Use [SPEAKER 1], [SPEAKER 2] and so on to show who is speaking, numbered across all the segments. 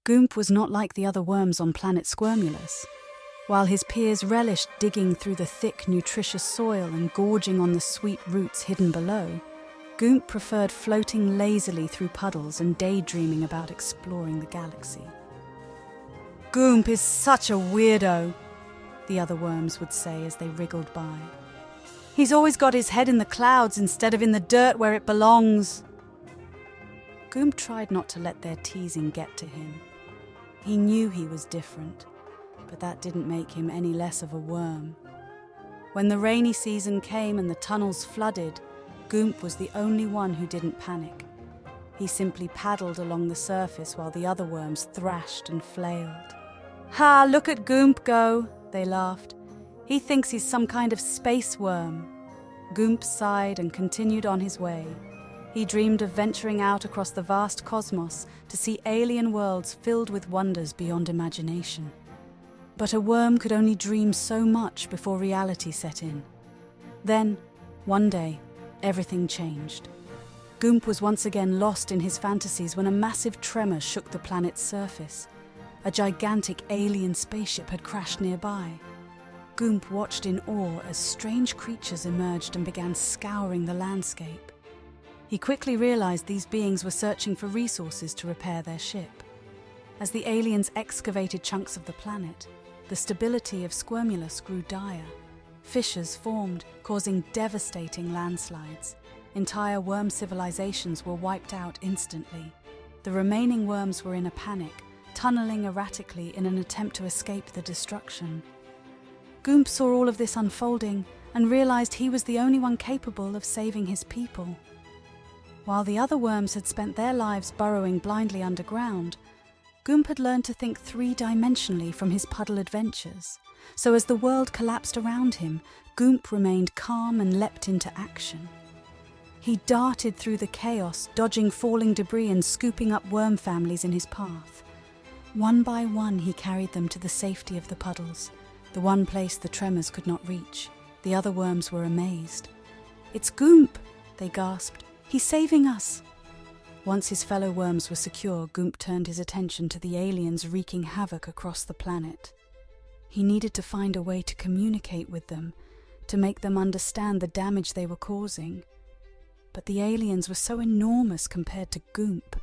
[SPEAKER 1] Goomp was not like the other worms on planet Squirmulus. While his peers relished digging through the thick, nutritious soil and gorging on the sweet roots hidden below, Goomp preferred floating lazily through puddles and daydreaming about exploring the galaxy. "Goomp is such a weirdo," the other worms would say as they wriggled by. "He's always got his head in the clouds instead of in the dirt where it belongs." Goomp tried not to let their teasing get to him. He knew he was different, but that didn't make him any less of a worm. When the rainy season came and the tunnels flooded, Goomp was the only one who didn't panic. He simply paddled along the surface while the other worms thrashed and flailed. "Ha, look at Goomp go," they laughed. "He thinks he's some kind of space worm." Goomp sighed and continued on his way. He dreamed of venturing out across the vast cosmos to see alien worlds filled with wonders beyond imagination. But a worm could only dream so much before reality set in. Then, one day, everything changed. Goomp was once again lost in his fantasies when a massive tremor shook the planet's surface. A gigantic alien spaceship had crashed nearby. Goomp watched in awe as strange creatures emerged and began scouring the landscape. He quickly realized these beings were searching for resources to repair their ship. As the aliens excavated chunks of the planet, the stability of Squirmulus grew dire. Fissures formed, causing devastating landslides. Entire worm civilizations were wiped out instantly. The remaining worms were in a panic, tunneling erratically in an attempt to escape the destruction. Goomp saw all of this unfolding and realized he was the only one capable of saving his people. While the other worms had spent their lives burrowing blindly underground, Goomp had learned to think three-dimensionally from his puddle adventures. So as the world collapsed around him, Goomp remained calm and leapt into action. He darted through the chaos, dodging falling debris and scooping up worm families in his path. One by one he carried them to the safety of the puddles, the one place the tremors could not reach. The other worms were amazed. "It's Goomp," they gasped. "He's saving us." Once his fellow worms were secure, Goomp turned his attention to the aliens wreaking havoc across the planet. He needed to find a way to communicate with them, to make them understand the damage they were causing. But the aliens were so enormous compared to Goomp.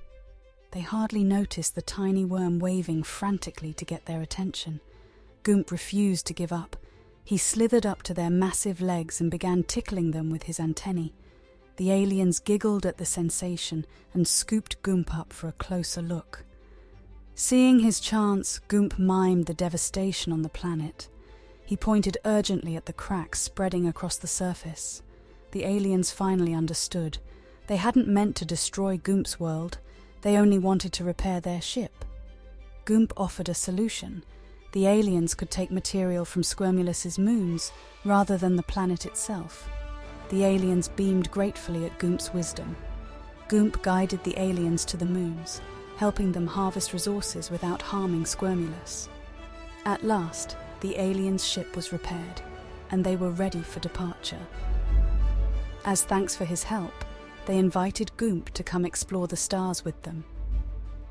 [SPEAKER 1] They hardly noticed the tiny worm waving frantically to get their attention. Goomp refused to give up. He slithered up to their massive legs and began tickling them with his antennae. The aliens giggled at the sensation and scooped Goomp up for a closer look. Seeing his chance, Goomp mimed the devastation on the planet. He pointed urgently at the cracks spreading across the surface. The aliens finally understood. They hadn't meant to destroy Goomp's world. They only wanted to repair their ship. Goomp offered a solution. The aliens could take material from Squirmulus's moons rather than the planet itself. The aliens beamed gratefully at Goomp's wisdom. Goomp guided the aliens to the moons, helping them harvest resources without harming Squirmulus. At last, the aliens' ship was repaired, and they were ready for departure. As thanks for his help, they invited Goomp to come explore the stars with them.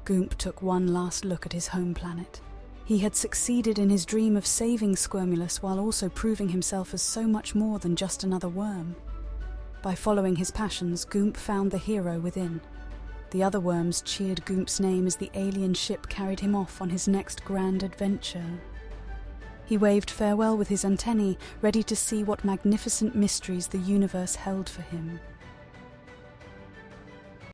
[SPEAKER 1] Goomp took one last look at his home planet. He had succeeded in his dream of saving Squirmulus while also proving himself as so much more than just another worm. By following his passions, Goomp found the hero within. The other worms cheered Goomp's name as the alien ship carried him off on his next grand adventure. He waved farewell with his antennae, ready to see what magnificent mysteries the universe held for him.